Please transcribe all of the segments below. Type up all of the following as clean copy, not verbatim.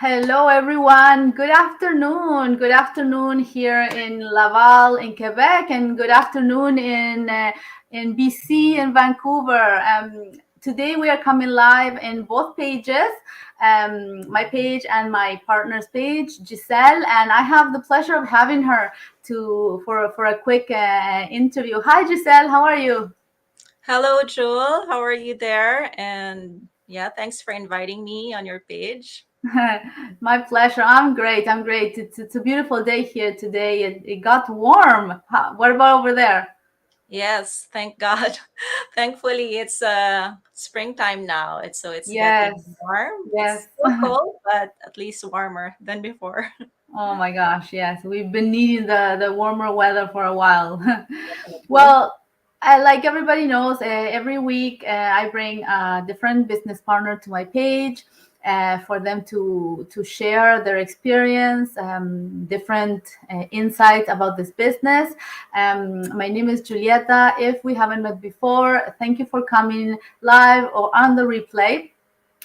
Hello, everyone. Good afternoon. Good afternoon here in Laval, in Quebec, and good afternoon in BC, in Vancouver. Today we are coming live in both pages, my page and my partner's page, Giselle, and I have the pleasure of having her for a quick interview. Hi, Giselle. How are you? Hello, Jewel. How are you there? And yeah, thanks for inviting me on your page. My pleasure. I'm great. I'm great. It's a beautiful day here today. It got warm. What about over there? Yes, thank God. Thankfully, it's springtime now. It's getting Yes. warm. Yes. It's still cold, but at least warmer than before. Oh my gosh. Yes. We've been needing the warmer weather for a while. Definitely. Well, like everybody knows, every week I bring a different business partner to my page for them to share their experience, different insights about this business. My name is Julieta. If we haven't met before, thank you for coming live or on the replay.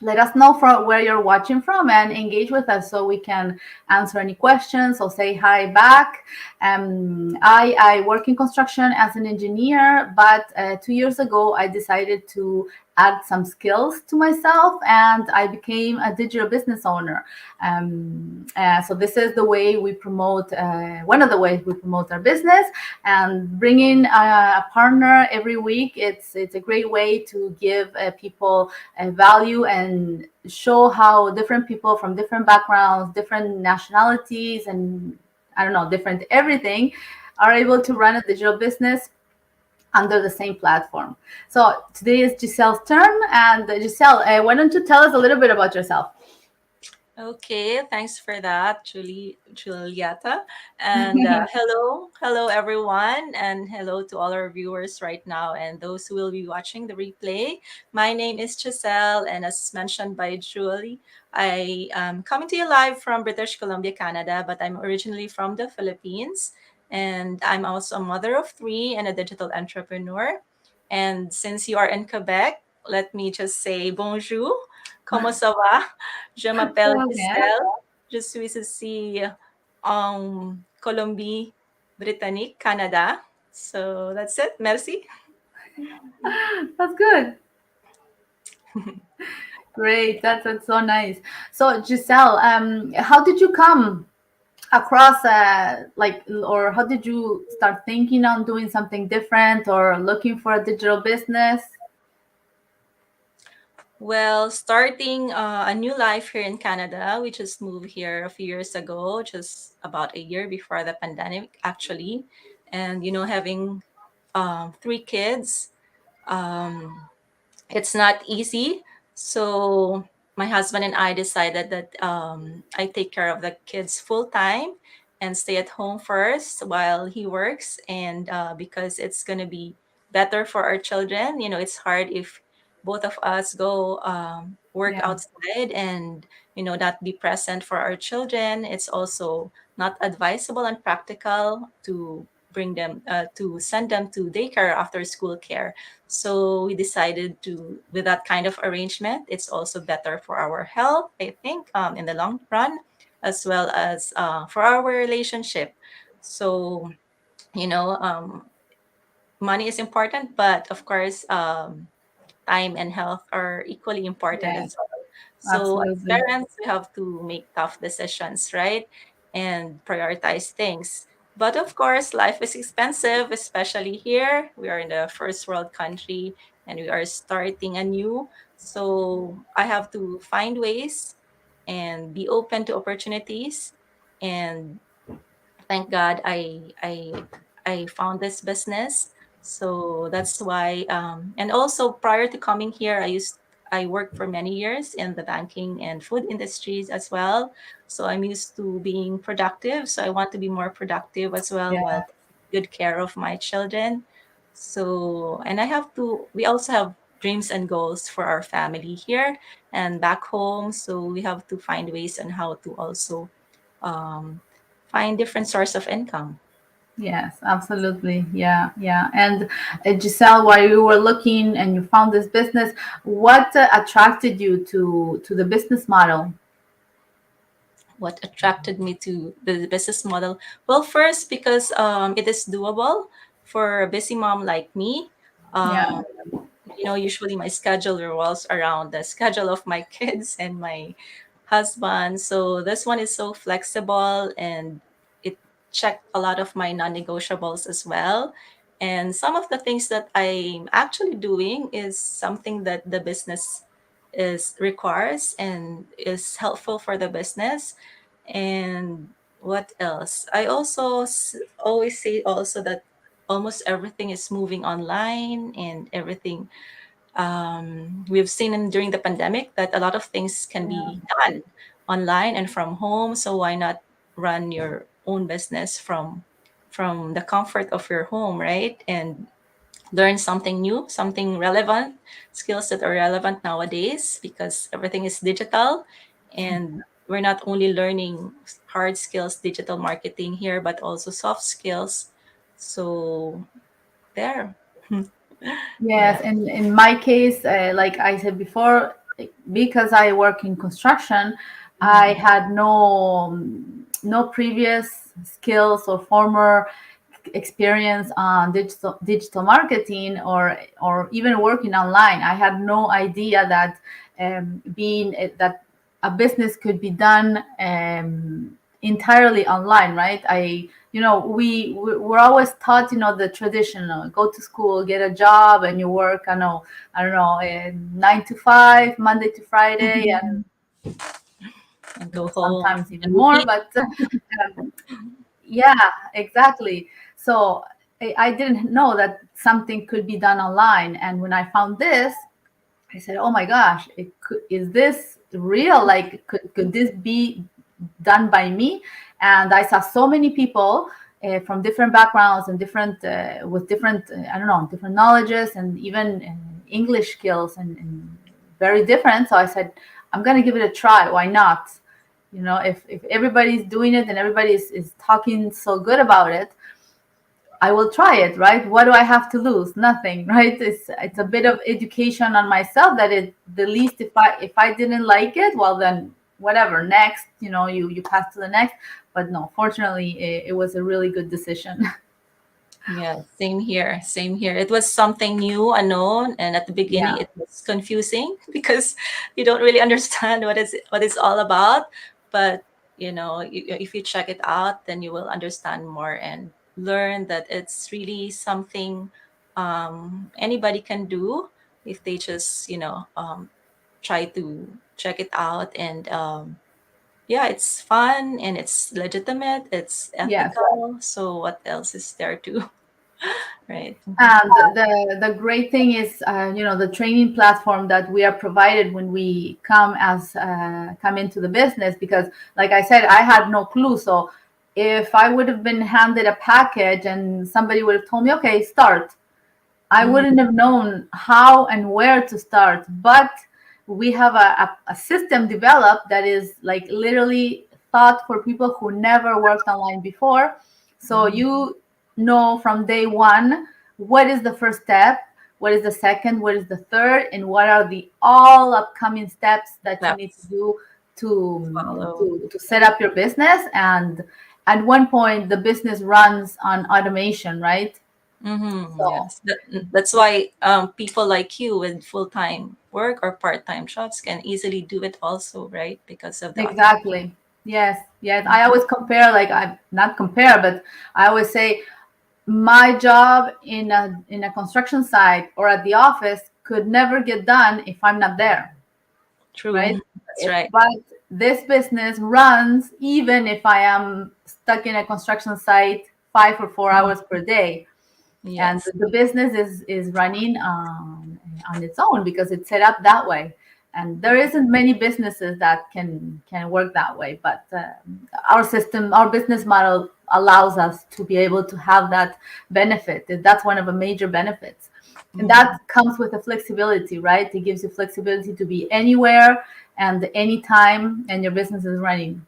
Let us know from where you're watching from and engage with us so we can answer any questions or say hi back. I work in construction as an engineer, but 2 years ago I decided to add some skills to myself and I became a digital business owner. So this is the way we promote, one of the ways we promote our business, and bringing a partner every week. It's a great way to give people value and show how different people from different backgrounds, different nationalities, and I don't know, different everything are able to run a digital business under the same platform. So today is Giselle's turn. And Giselle, why don't you tell us a little bit about yourself? Okay, thanks for that, Julieta. And hello everyone, and hello to all our viewers right now and those who will be watching the replay. My name is Giselle, and as mentioned by Julie, I am coming to you live from British Columbia, Canada, but I'm originally from the Philippines, and I'm also a mother of three and a digital entrepreneur. And since you are in Quebec, let me just say bonjour, comment ça va? Je m'appelle Okay. Giselle. Je suis ici en Colombie-Britannique, Canada. So that's it. Merci. That's good. Great. That's so nice. So Giselle, how did you come across or how did you start thinking on doing something different or looking for a digital business? Well, starting a new life here in Canada, we just moved here a few years ago, just about a year before the pandemic, actually. And, having three kids, um, it's not easy. So my husband and I decided that I take care of the kids full time and stay at home first while he works. And because it's going to be better for our children, it's hard if both of us go work Yeah. outside and not be present for our children. It's also not advisable and practical to bring them to send them to daycare after school care. So we decided to, with that kind of arrangement, it's also better for our health, I think, in the long run, as well as for our relationship. So, you know, um, money is important, but of course, time and health are equally important Yeah. as well. So, as Absolutely. parents, we have to make tough decisions, right? And prioritize things. But of course, life is expensive, especially here. We are in the first world country and we are starting anew. So, I have to find ways and be open to opportunities. And thank God I found this business. So that's why and also prior to coming here I worked for many years in the banking and food industries as well. So I'm used to being productive. So I want to be more productive as well Yeah. while taking good care of my children. So and we also have dreams and goals for our family here and back home. So we have to find ways on how to also um, find different source of income. Yes, absolutely. Yeah, yeah. And Giselle, while you were looking and you found this business, what attracted you to the business model? what attracted me to the business model? Well, first, because it is doable for a busy mom like me. Yeah. Um, usually my schedule revolves around the schedule of my kids and my husband. So this one is so flexible, and it checked a lot of my non-negotiables as well. And some of the things that I'm actually doing is something that the business is requires and is helpful for the business. And what else? I also always say also that almost everything is moving online, and everything we've seen during the pandemic that a lot of things can Yeah. be done online and from home. So why not run your own business from the comfort of your home, right? And learn something new, something relevant, skills that are relevant nowadays because everything is digital. And we're not only learning hard skills, digital marketing here, but also soft skills. So there. Yeah. Yes, and in my case, like I said before, because I work in construction, I Mhm. had no previous skills or former experience on digital marketing or even working online. I had no idea that being that a business could be done entirely online, right? We're always taught, the traditional: go to school, get a job, and you work. I don't know, 9 to 5, Monday to Friday, and And go home sometimes even and more. repeat. But yeah, exactly. So I didn't know that something could be done online, and when I found this, I said, "Oh my gosh, is this real? Like, could this be done by me?" And I saw so many people from different backgrounds and different with different I don't know, different knowledges and even English skills and very different. So I said, "I'm gonna give it a try. Why not?" If everybody's doing it and everybody is talking so good about it, I will try it, right? What do I have to lose? Nothing, right? It's a bit of education on myself that the least, if I didn't like it, well then whatever, next, you pass to the next. But no, fortunately, it was a really good decision. Yeah, same here. Same here. It was something new, unknown, and at the beginning Yeah. it was confusing because you don't really understand what it's all about. But if you check it out, then you will understand more and learn that it's really something anybody can do if they just try to check it out. And yeah, it's fun and it's legitimate. It's Yes. ethical. So what else is there to right? And the great thing is, the training platform that we are provided when we come into the business. Because, like I said, I had no clue. So, if I would have been handed a package and somebody would have told me, "Okay, start," I Mhm. wouldn't have known how and where to start. But we have a system developed that is like literally thought for people who never worked online before. So Mhm. you know from day one what is the first step, what is the second, what is the third, and what are the all upcoming steps that you need to Steps do to follow. to set up your business. And at one point, the business runs on automation, right? So Yes, that's why people like you with full-time work or part-time jobs can easily do it also, right? Because of the automation. exactly. Yes, yes. I always compare, like I not compare, but I always say my job in a construction site or at the office could never get done if I'm not there, True. right? That's right. But this business runs even if I am stuck in a construction site 5 or 4 hours per day. And Yes. the business is running on its own because it's set up that way. And there isn't many businesses that can work that way, but our business model allows us to be able to have that benefit. That's one of the major benefits, and Mhm. that comes with the flexibility, right? It gives you flexibility to be anywhere and anytime, and your business is running.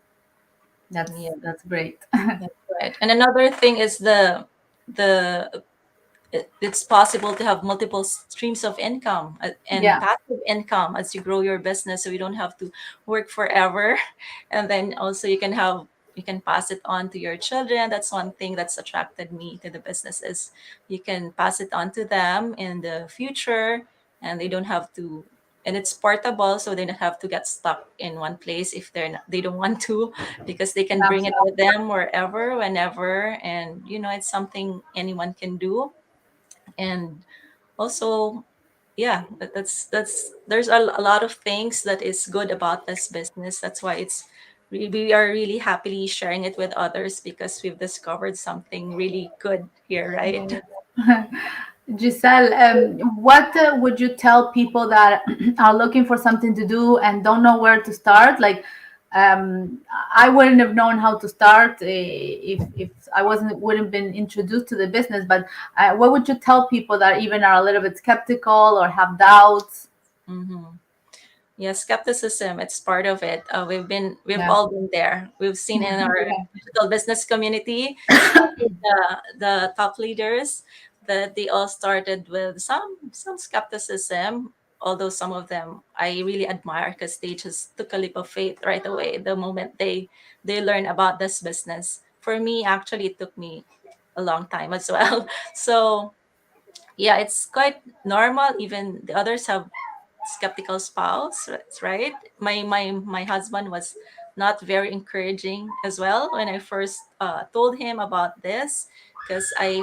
that's Yeah, that's great. that's right. And another thing is the it's possible to have multiple streams of income, and Yeah. passive income as you grow your business, so you don't have to work forever. And then also you can pass it on to your children. That's one thing that's attracted me to the business, is you can pass it on to them in the future, and they don't have to, and it's portable, so they don't have to get stuck in one place if they don't want to, because they can bring it with them wherever, whenever. And it's something anyone can do. And also, yeah, that's there's a lot of things that is good about this business. That's why we are really happily sharing it with others, because we've discovered something really good here, right? Yeah. Giselle, what would you tell people that are looking for something to do and don't know where to start? Like, I wouldn't have known how to start if I wouldn't been introduced to the business. But what would you tell people that even are a little bit skeptical or have doubts? Hmm. Yeah, skepticism, it's part of it. We've Yeah, all been there. We've seen in our yeah, digital business community, especially the top leaders, that they all started with some skepticism. Although some of them I really admire, because they just took a leap of faith right away the moment they learn about this business. For me, actually, it took me a long time as well. So yeah, it's quite normal. Even the others have skeptical spouse, that's right. My husband was not very encouraging as well when I first told him about this, because I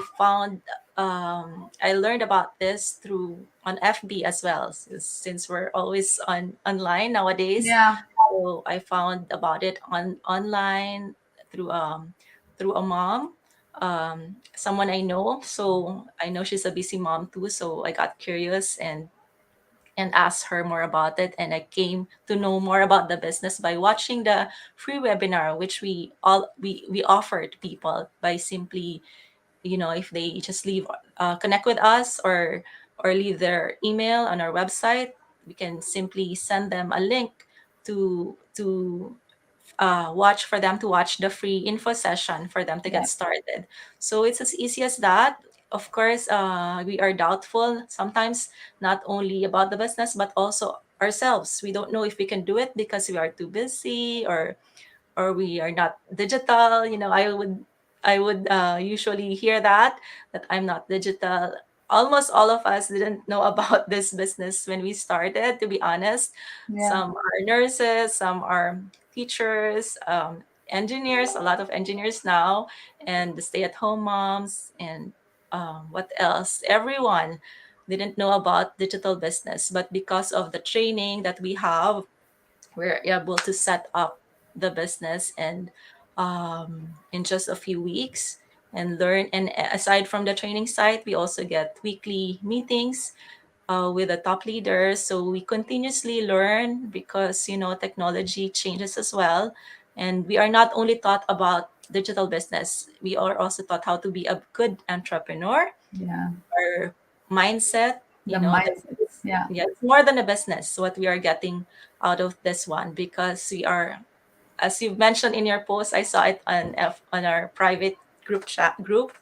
learned about this through on FB as well, since we're always online nowadays. yeah, So I found about it online through through a mom, someone I know. So I know she's a busy mom too, so I got curious and asked her more about it. And I came to know more about the business by watching the free webinar, which we offer to people by simply, if they just connect with us, or leave their email on our website, we can simply send them a link to watch for them to watch the free info session for them to get yeah, started. So it's as easy as that. Of course, we are doubtful sometimes, not only about the business, but also ourselves. We don't know if we can do it because we are too busy, or we are not digital. I would usually hear that I'm not digital. Almost all of us didn't know about this business when we started, to be honest. yeah, Some are nurses, some are teachers, engineers, a lot of engineers now, and the stay-at-home moms, and what else, everyone didn't know about digital business. But because of the training that we have, we're able to set up the business, and in just a few weeks, and learn. And aside from the training site, we also get weekly meetings with the top leaders, so we continuously learn, because technology changes as well. And we are not only taught about digital business, we are also taught how to be a good entrepreneur. yeah. Our mindset, The that mindset. Yeah, yeah, it's more than a business what we are getting out of this one, because we are, as you've mentioned in your post, I saw it on our private group,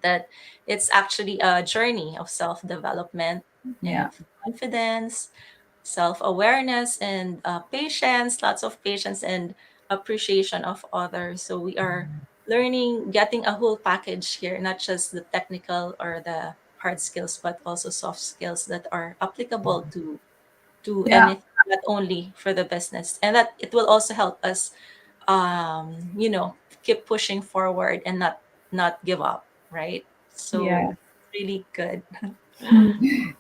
that it's actually a journey of self-development yeah, and confidence, self-awareness, and patience, lots of patience and appreciation of others. So we are learning, getting a whole package here, not just the technical or the hard skills, but also soft skills that are applicable to yeah. anything, not only for the business. And that it will also help us, keep pushing forward and not give up, right? Yeah. So really good.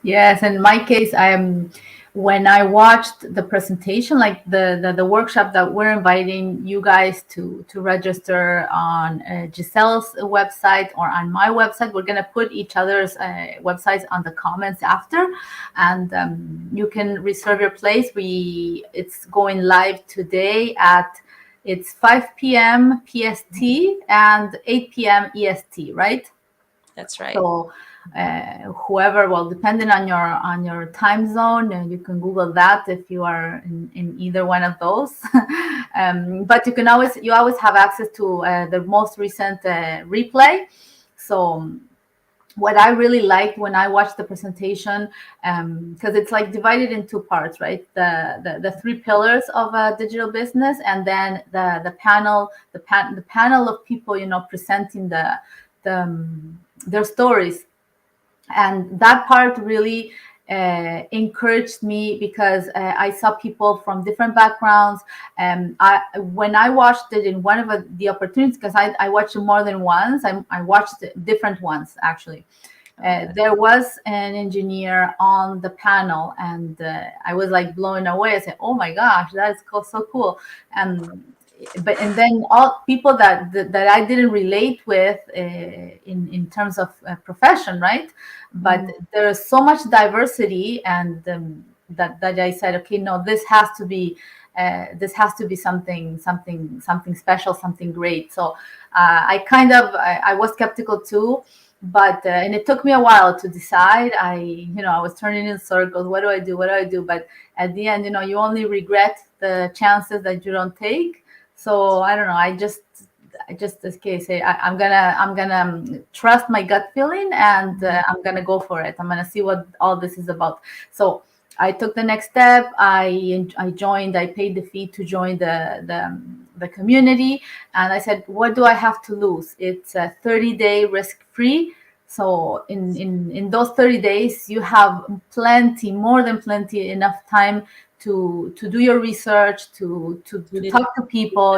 Yes, in my case, I am when I watched the presentation, like the workshop that we're inviting you guys to register on Giselle's website or on my website. We're gonna put each other's websites on the comments after, and you can reserve your place. It's going live today at it's 5 p.m. PST and 8 p.m. EST, right? That's right. So whoever, well, depending on your time zone, you can Google that if you are in either one of those. But you always have access to the most recent replay. So what I really liked when I watched the presentation, because it's like divided in two parts, right? The three pillars of a digital business, and then the panel, the panel of people, presenting their stories. And that part really encouraged me, because I saw people from different backgrounds. When I watched it in one of the opportunities, because I watched it more than once, I watched different ones actually. Okay. There was an engineer on the panel, and I was like blown away. I said, "Oh my gosh, that is so cool!" And and then all people that I didn't relate with in terms of profession, right? But Mhm. there is so much diversity, and that I said, okay, no, this has to be something special, something great. So I was skeptical too, but and it took me a while to decide. I was turning in circles. What do I do? What do I do? But at the end, you only regret the chances that you don't take. So I don't know. I just this case, I'm gonna trust my gut feeling, and I'm gonna go for it. I'm gonna see what all this is about. So I took the next step. I joined. I paid the fee to join the community, and I said, what do I have to lose? It's a 30-day risk free. So in those 30 days, you have plenty, more than plenty, enough time to do your research, to Really. talk to people,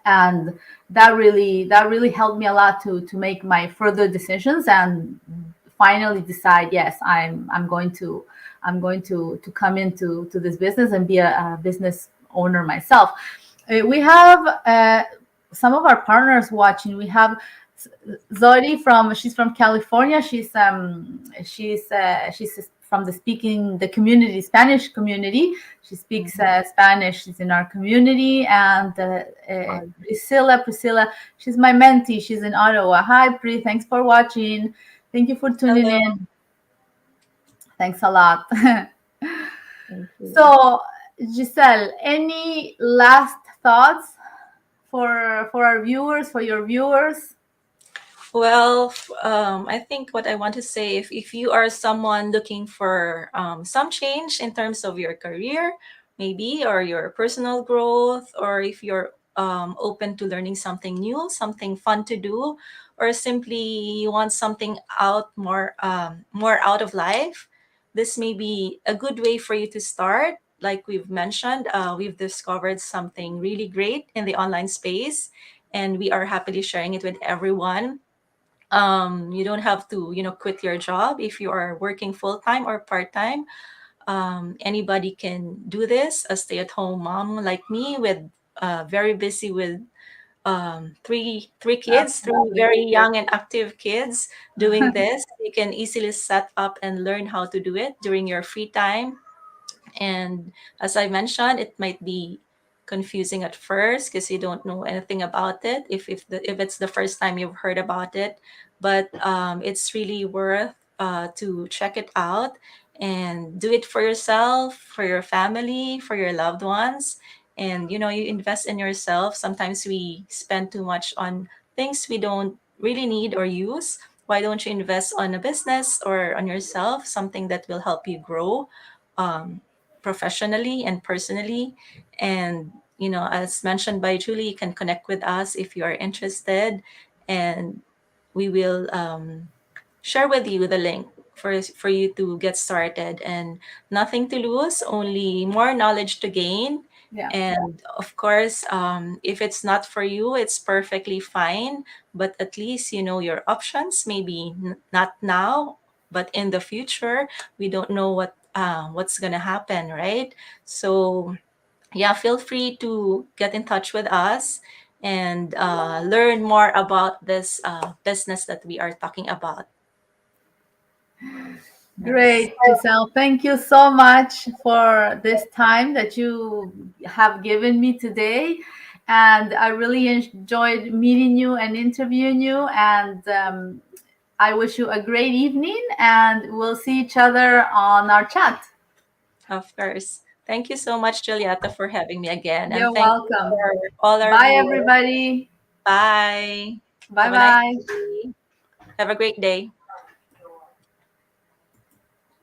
and that really helped me a lot to make my further decisions, and finally decide, yes, I'm going to come into this business and be a business owner myself. We have some of our partners watching. We have Zori she's from California. She's from the community, Spanish community. She speaks Mhm. Spanish. She's in our community. And Wow. Priscilla, she's my mentee. She's in Ottawa. Hi, Pri. Thanks for watching. Thank you for tuning Hello. in. Thanks a lot. Thank you. So, Giselle, any last thoughts for our viewers, for your viewers? Well, I think what I want to say, if you are someone looking for some change in terms of your career, maybe, or your personal growth, or if you're open to learning something new, something fun to do, or simply you want something more out of life, this may be a good way for you to start. Like we've mentioned, we've discovered something really great in the online space, and we are happily sharing it with everyone. You don't have to quit your job if you are working full-time or part-time. Anybody can do this. A stay-at-home mom like me, with very busy with three kids, three Absolutely. very young and active kids. Doing this, you can easily set up and learn how to do it during your free time. And as I mentioned, it might be confusing at first because you don't know anything about it, if it's the first time you've heard about it. But it's really worth to check it out and do it for yourself, for your family, for your loved ones. And you invest in yourself. Sometimes we spend too much on things we don't really need or use. Why don't you invest on a business or on yourself, something that will help you grow um, professionally and personally? And as mentioned by Julie, you can connect with us if you are interested, and we will share with you the link for you to get started. And nothing to lose, only more knowledge to gain. Yeah. And of course, if it's not for you, it's perfectly fine, but at least you know your options. Maybe not now, but in the future. We don't know what's gonna happen, right? So yeah, feel free to get in touch with us and learn more about this business that we are talking about. Yes. Great, Giselle. Thank you so much for this time that you have given me today. And I really enjoyed meeting you and interviewing you. And I wish you a great evening, and we'll see each other on our chat. Of course. Thank you so much, Julieta, for having me again. And You're thank you welcome. for all our Bye, viewers. everybody. Bye. Bye Have a nice bye. day. Have a great day.